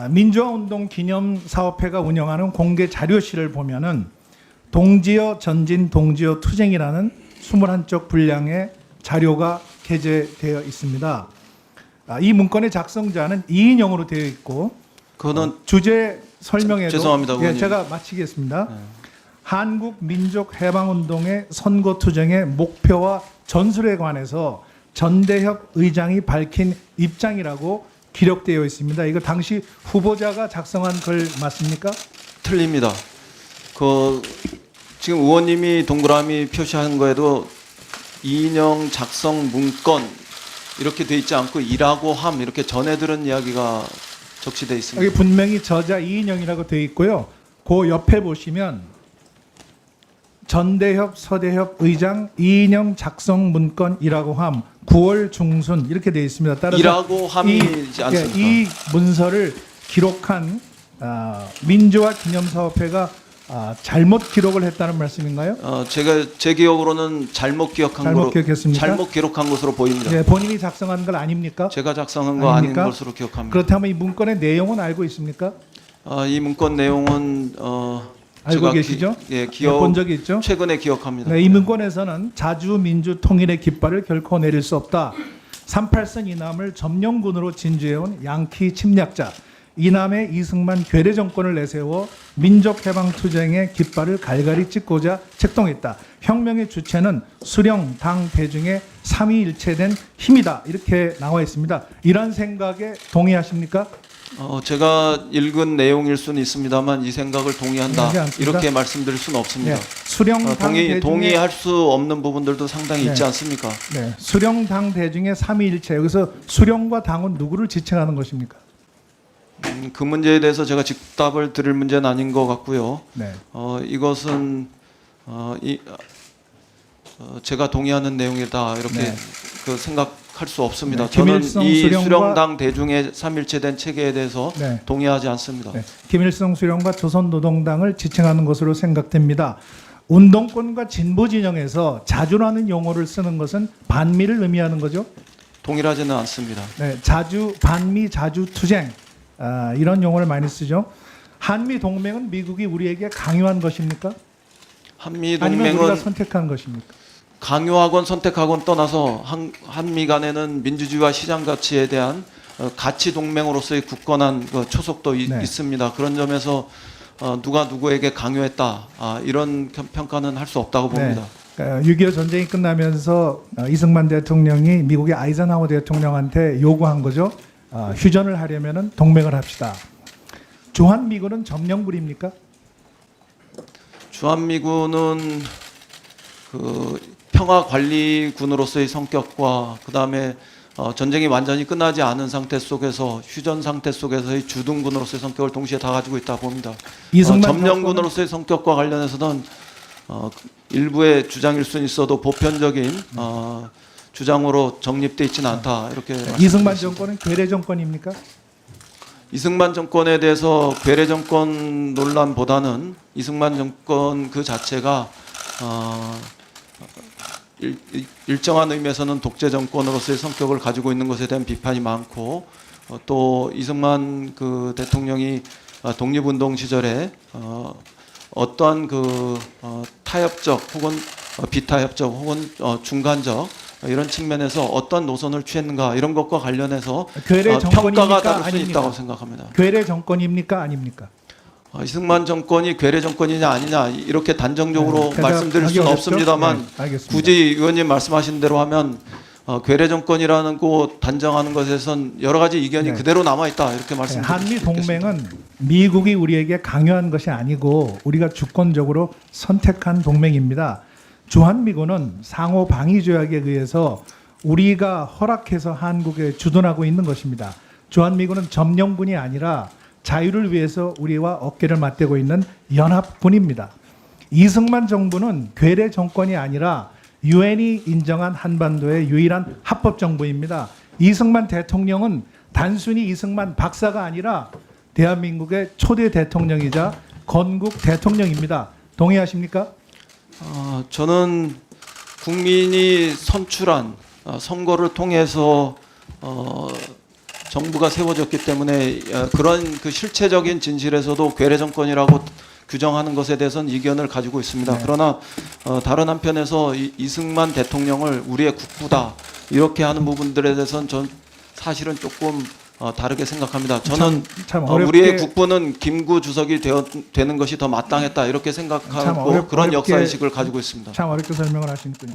민주화운동 기념사업회가 운영하는 공개 자료실을 보면은 동지어 전진 동지어 투쟁이라는 21쪽 분량의 자료가 게재되어 있습니다. 이 문건의 작성자는 이인영으로 되어 있고 그거는 주제 설명에도 죄송합니다, 예, 의원님. 제가 마치겠습니다. 한국 민족 해방운동의 선거 투쟁의 목표와 전술에 관해서 전대협 의장이 밝힌 입장이라고 기록되어 있습니다. 이거 당시 후보자가 작성한 글 맞습니까? 틀립니다. 그 지금 의원님이 동그라미 표시한 거에도 이인영 작성 문건 이렇게 돼 있지 않고 이라고 함 이렇게 전해 들은 이야기가 적시돼 있습니다. 여기 분명히 저자 이인영이라고 되어 있고요. 그 옆에 보시면 전대협 서대협 의장 이인영 작성 문건이라고 함 9월 중순 이렇게 되어 있습니다. 따라서 이라고 함이지 않습니까? 이 문서를 기록한 민주화 기념사업회가 잘못 기록을 했다는 말씀인가요? 제가 제 기억으로는 잘못 기억한 잘못 거로 기억했습니까? 잘못 기록한 것으로 보입니다. 예, 본인이 작성한 건 아닙니까? 제가 작성한 거 아닌 아닙니까? 것으로 기억합니다. 그렇다면 이 문건의 내용은 알고 있습니까? 이 문건 내용은 알고 제가 계시죠? 예, 본 적이 있죠? 최근에 기억합니다. 네, 이 문건에서는 자주민주 통일의 깃발을 결코 내릴 수 없다. 38선 이남을 점령군으로 진주해온 양키 침략자 이남의 이승만 괴뢰 정권을 내세워 민족해방투쟁의 깃발을 갈갈이 찍고자 책동했다. 혁명의 주체는 수령, 당, 대중의 삼위일체된 힘이다. 이렇게 나와 있습니다. 이런 생각에 동의하십니까? 제가 읽은 내용일 수는 있습니다만 이 생각을 동의한다 동의하지 않습니다. 이렇게 말씀드릴 수는 없습니다. 네, 수령, 당, 대중의 동의할 수 없는 부분들도 상당히 네. 있지 않습니까? 네, 수령, 당, 대중의 삼위일체. 여기서 수령과 당은 누구를 지칭하는 것입니까? 그 문제에 대해서 제가 즉답을 드릴 문제는 아닌 것 같고요. 네. 이것은 제가 동의하는 내용이다 이렇게 네. 그 생각할 수 없습니다. 네, 저는 김일성 이 수령과- 수령당 대중의 삼일체된 체계에 대해서 네. 동의하지 않습니다. 네, 김일성 수령과 조선노동당을 지칭하는 것으로 생각됩니다. 운동권과 진보 진영에서 자주라는 용어를 쓰는 것은 반미를 의미하는 거죠. 동일하지는 않습니다. 네, 반미 자주 투쟁 이런 용어를 많이 쓰죠. 한미 동맹은 미국이 우리에게 강요한 것입니까? 한미 아니면 우리가 동맹은 선택한 것입니까? 강요하건 선택하건 떠나서 한미 간에는 민주주의와 시장 가치에 대한 가치 동맹으로서의 굳건한 초석도 네. 있습니다. 그런 점에서 누가 누구에게 강요했다 이런 평가는 할 수 없다고 봅니다. 6.25 전쟁이 끝나면서 이승만 대통령이 미국의 아이젠하워 대통령한테 요구한 거죠. 휴전을 하려면 동맹을 합시다. 주한미군은 점령군입니까? 주한미군은 그 평화관리군으로서의 성격과 그 다음에 전쟁이 완전히 끝나지 않은 상태 속에서 휴전 상태 속에서의 주둔군으로서의 성격을 동시에 다 가지고 있다 봅니다. 이승만 점령군으로서의 성격과 관련해서는 일부의 주장일 수는 있어도 보편적인 주장으로 정립돼 있지는 않다 이렇게 이승만 말씀드리겠습니다. 정권은 괴뢰 정권입니까? 이승만 정권에 대해서 괴뢰 정권 논란보다는 이승만 정권 그 자체가 일정한 의미에서는 독재 정권으로서의 성격을 가지고 있는 것에 대한 비판이 많고 또 이승만 그 대통령이 독립운동 시절에 어떠한 그 타협적 혹은 비타협적 혹은 중간적 이런 측면에서 어떤 노선을 취했는가 이런 것과 관련해서 괴뢰 정권입니까? 평가가 다를 수 아닙니까? 있다고 생각합니다. 괴뢰 정권입니까? 아닙니까? 이승만 정권이 괴뢰 정권이냐 아니냐 이렇게 단정적으로 네, 말씀드릴 하기 수는 어렵죠? 없습니다만 네, 알겠습니다. 굳이 의원님 말씀하신 대로 하면 괴뢰 정권이라는 거 단정하는 것에선 여러 가지 이견이 네. 그대로 남아 있다 이렇게 한미 말씀드리겠습니다. 동맹은 미국이 우리에게 강요한 것이 아니고 우리가 주권적으로 선택한 동맹입니다. 주한미군은 상호 방위 조약에 의해서 우리가 허락해서 한국에 주둔하고 있는 것입니다. 주한미군은 점령군이 아니라 자유를 위해서 우리와 어깨를 맞대고 있는 연합군입니다. 이승만 정부는 괴뢰 정권이 아니라 유엔이 인정한 한반도의 유일한 합법 정부입니다. 이승만 대통령은 단순히 이승만 박사가 아니라 대한민국의 초대 대통령이자 건국 대통령입니다. 동의하십니까? 저는 국민이 선출한 선거를 통해서 정부가 세워졌기 때문에 그런 그 실체적인 진실에서도 괴뢰 정권이라고 규정하는 것에 대해서는 이견을 가지고 있습니다. 네. 그러나 다른 한편에서 이승만 대통령을 우리의 국부다 이렇게 하는 부분들에 대해서는 전 사실은 조금 다르게 생각합니다. 저는 참 어렵게 우리의 국부는 김구 주석이 되는 것이 더 마땅했다 이렇게 참 생각하고 어렵게 그런 역사의식을 가지고 있습니다. 참 어렵게 설명을 하시는군요.